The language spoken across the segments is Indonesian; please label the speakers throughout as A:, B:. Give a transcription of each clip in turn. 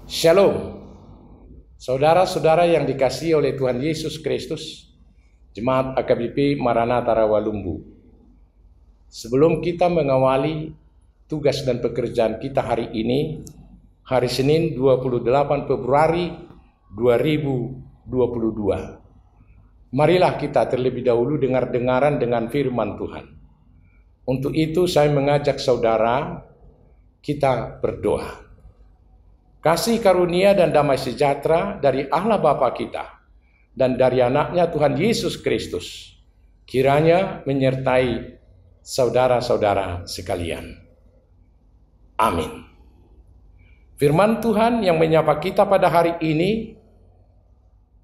A: Shalom, saudara-saudara yang dikasihi oleh Tuhan Yesus Kristus, Jemaat AKBP Maranatha Rawalumbu. Sebelum kita mengawali tugas dan pekerjaan kita hari ini, hari Senin 28 Februari 2022, marilah kita terlebih dahulu dengar-dengaran dengan firman Tuhan. Untuk itu saya mengajak saudara, kita berdoa. Kasih karunia dan damai sejahtera dari Allah Bapa kita dan dari anaknya Tuhan Yesus Kristus kiranya menyertai saudara-saudara sekalian. Amin. Firman Tuhan yang menyapa kita pada hari ini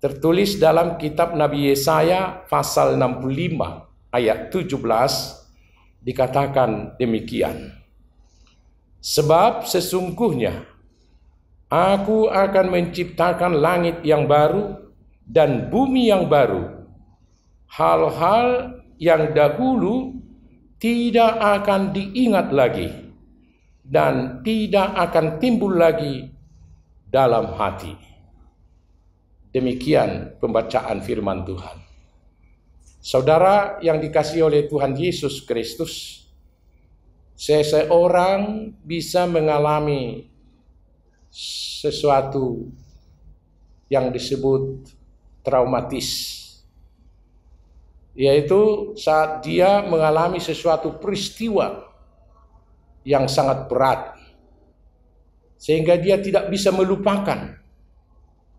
A: tertulis dalam kitab Nabi Yesaya pasal 65 ayat 17, dikatakan demikian. Sebab sesungguhnya Aku akan menciptakan langit yang baru dan bumi yang baru. Hal-hal yang dahulu tidak akan diingat lagi dan tidak akan timbul lagi dalam hati. Demikian pembacaan firman Tuhan. Saudara yang dikasihi oleh Tuhan Yesus Kristus, seseorang bisa mengalami sesuatu yang disebut traumatis, yaitu saat dia mengalami sesuatu peristiwa yang sangat berat sehingga dia tidak bisa melupakan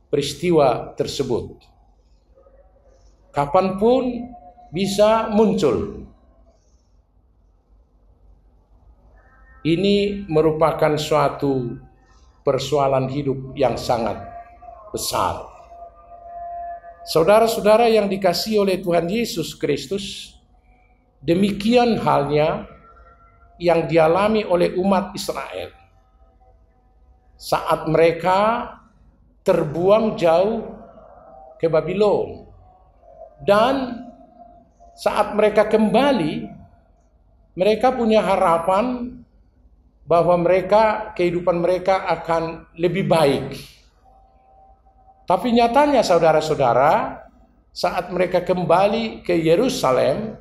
A: peristiwa tersebut. Kapanpun bisa muncul. Ini merupakan suatu persoalan hidup yang sangat besar. Saudara-saudara yang dikasihi oleh Tuhan Yesus Kristus, demikian halnya yang dialami oleh umat Israel saat mereka terbuang jauh ke Babylon, dan saat mereka kembali, mereka punya harapan bahwa kehidupan mereka akan lebih baik. Tapi nyatanya saudara-saudara, saat mereka kembali ke Yerusalem,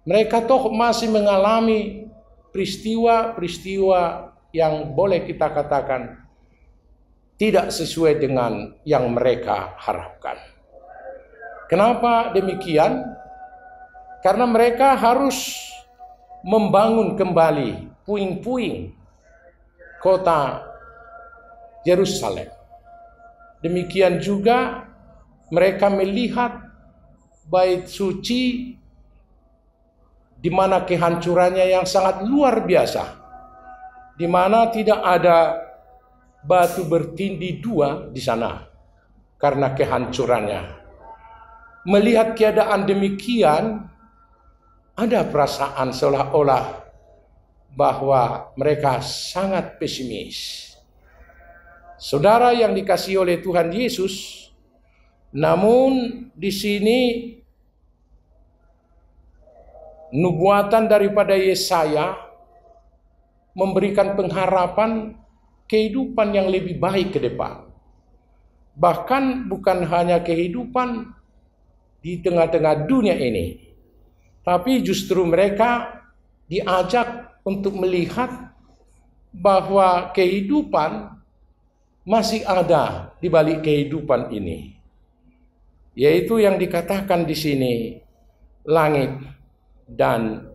A: mereka toh masih mengalami peristiwa-peristiwa yang boleh kita katakan tidak sesuai dengan yang mereka harapkan. Kenapa demikian? Karena mereka harus membangun kembali puing-puing kota Yerusalem. Demikian juga mereka melihat bait suci di mana kehancurannya yang sangat luar biasa, di mana tidak ada batu bertindih dua di sana karena kehancurannya. Melihat keadaan demikian, ada perasaan seolah-olah bahwa mereka sangat pesimis. Saudara yang dikasihi oleh Tuhan Yesus, namun di sini nubuatan daripada Yesaya memberikan pengharapan kehidupan yang lebih baik ke depan. Bahkan bukan hanya kehidupan di tengah-tengah dunia ini, tapi justru mereka diajak untuk melihat bahwa kehidupan masih ada di balik kehidupan ini, yaitu yang dikatakan di sini langit dan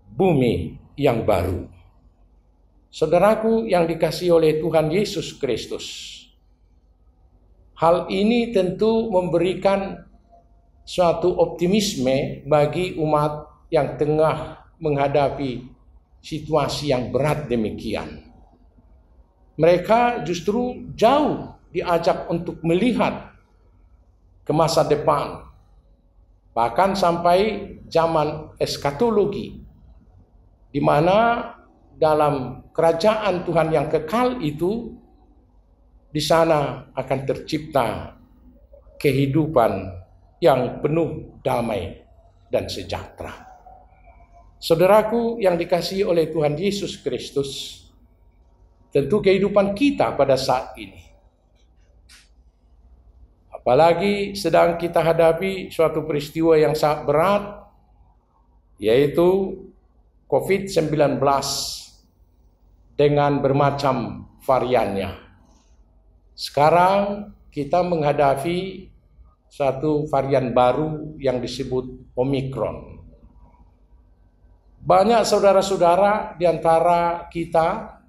A: bumi yang baru. Saudaraku yang dikasihi oleh Tuhan Yesus Kristus, hal ini tentu memberikan suatu optimisme bagi umat yang tengah menghadapi situasi yang berat demikian. Mereka justru jauh diajak untuk melihat ke masa depan, bahkan sampai zaman eskatologi, di mana dalam kerajaan Tuhan yang kekal itu, di sana akan tercipta kehidupan yang penuh damai dan sejahtera. Saudaraku yang dikasihi oleh Tuhan Yesus Kristus, tentu kehidupan kita pada saat ini. Apalagi sedang kita hadapi suatu peristiwa yang sangat berat, yaitu COVID-19 dengan bermacam variannya. Sekarang kita menghadapi satu varian baru yang disebut Omikron. Banyak saudara-saudara di antara kita,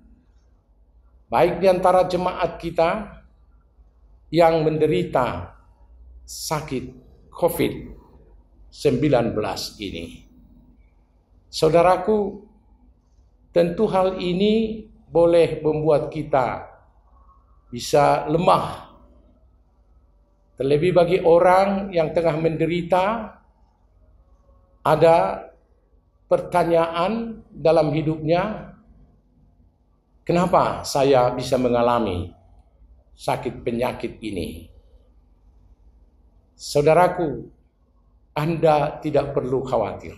A: baik di antara jemaat kita, yang menderita sakit COVID-19 ini. Saudaraku, tentu hal ini boleh membuat kita bisa lemah. Terlebih bagi orang yang tengah menderita, ada pertanyaan dalam hidupnya, kenapa saya bisa mengalami sakit penyakit ini? Saudaraku, Anda tidak perlu khawatir.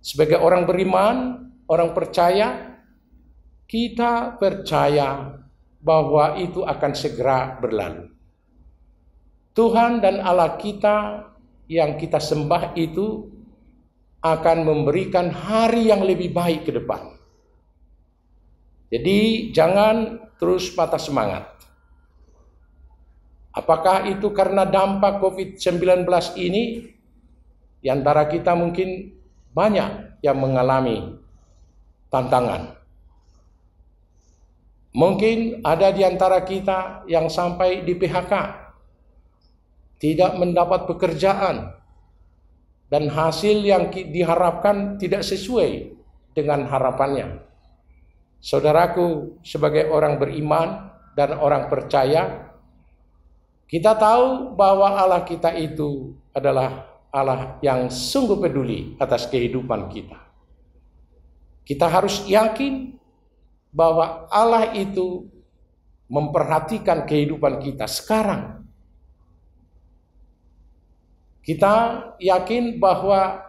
A: Sebagai orang beriman, orang percaya, kita percaya bahwa itu akan segera berlalu. Tuhan dan Allah kita yang kita sembah itu akan memberikan hari yang lebih baik ke depan. Jadi jangan terus patah semangat. Apakah itu karena dampak COVID-19 ini? Di antara kita mungkin banyak yang mengalami tantangan. Mungkin ada di antara kita yang sampai di PHK, tidak mendapat pekerjaan, dan hasil yang diharapkan tidak sesuai dengan harapannya. Saudaraku, sebagai orang beriman dan orang percaya, kita tahu bahwa Allah kita itu adalah Allah yang sungguh peduli atas kehidupan kita. Kita harus yakin bahwa Allah itu memperhatikan kehidupan kita sekarang. Kita yakin bahwa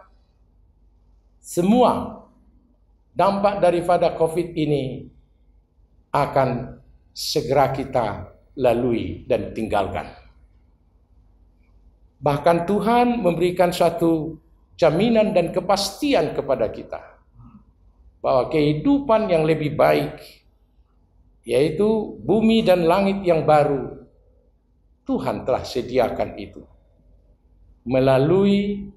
A: semua dampak daripada COVID ini akan segera kita lalui dan tinggalkan. Bahkan Tuhan memberikan suatu jaminan dan kepastian kepada kita bahwa kehidupan yang lebih baik, yaitu bumi dan langit yang baru, Tuhan telah sediakan itu melalui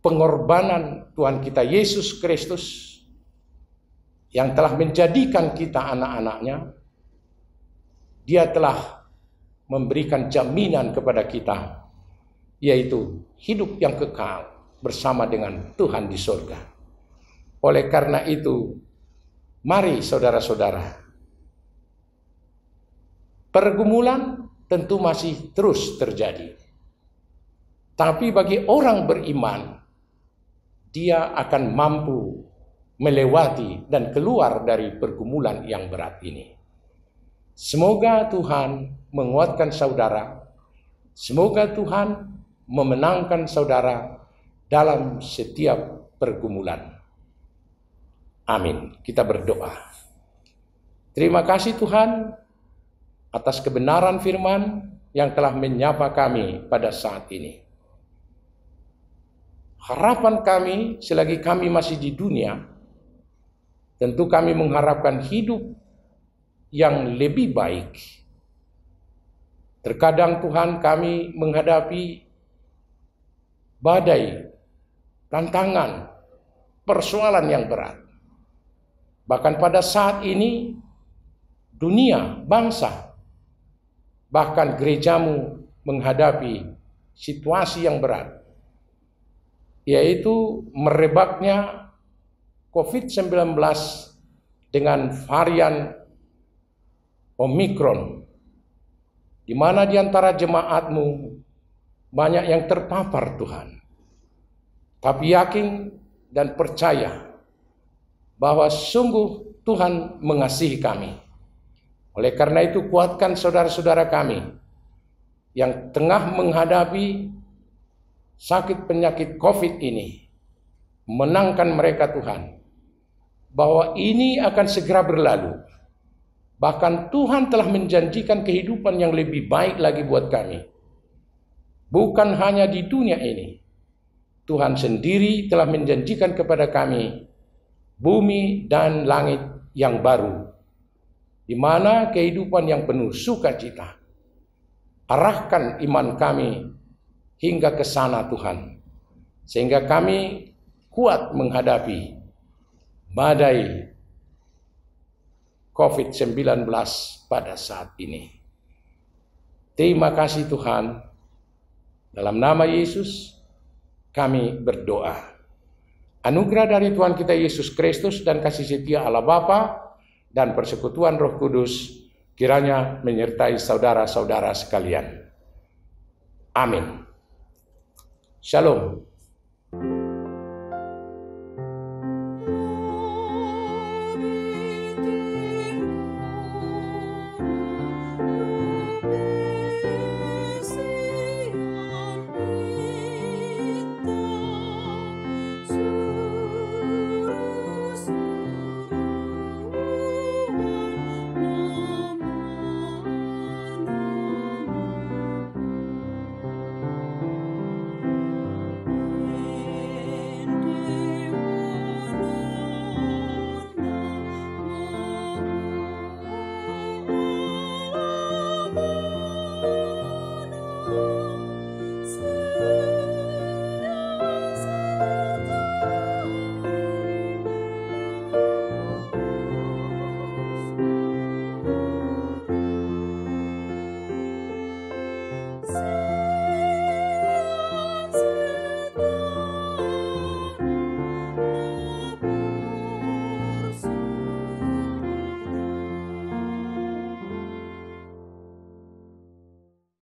A: pengorbanan Tuhan kita Yesus Kristus yang telah menjadikan kita anak-anaknya. Dia telah memberikan jaminan kepada kita, yaitu hidup yang kekal bersama dengan Tuhan di surga. Oleh karena itu, mari saudara-saudara, pergumulan tentu masih terus terjadi. Tapi bagi orang beriman, dia akan mampu melewati dan keluar dari pergumulan yang berat ini. Semoga Tuhan menguatkan saudara. Semoga Tuhan memenangkan saudara dalam setiap pergumulan. Amin. Kita berdoa. Terima kasih Tuhan atas kebenaran firman yang telah menyapa kami pada saat ini. Harapan kami selagi kami masih di dunia, tentu kami mengharapkan hidup yang lebih baik. Terkadang Tuhan kami menghadapi badai, tantangan, persoalan yang berat. Bahkan pada saat ini, dunia, bangsa, bahkan gerejamu menghadapi situasi yang berat, yaitu merebaknya COVID-19 dengan varian Omikron, di mana di antara jemaatmu banyak yang terpapar Tuhan. Tapi yakin dan percaya bahwa sungguh Tuhan mengasihi kami. Oleh karena itu kuatkan saudara-saudara kami yang tengah menghadapi sakit penyakit COVID ini. Menangkan mereka Tuhan. bahwa ini akan segera berlalu. Bahkan Tuhan telah menjanjikan kehidupan yang lebih baik lagi buat kami. Bukan hanya di dunia ini. Tuhan sendiri telah menjanjikan kepada kami bumi dan langit yang baru, di mana kehidupan yang penuh sukacita. Arahkan iman kami hingga ke sana Tuhan, sehingga kami kuat menghadapi badai COVID-19 pada saat ini. Terima kasih Tuhan. Dalam nama Yesus kami berdoa. Anugerah dari Tuhan kita Yesus Kristus dan kasih setia Allah Bapa dan persekutuan Roh Kudus kiranya menyertai saudara-saudara sekalian. Amin. Shalom.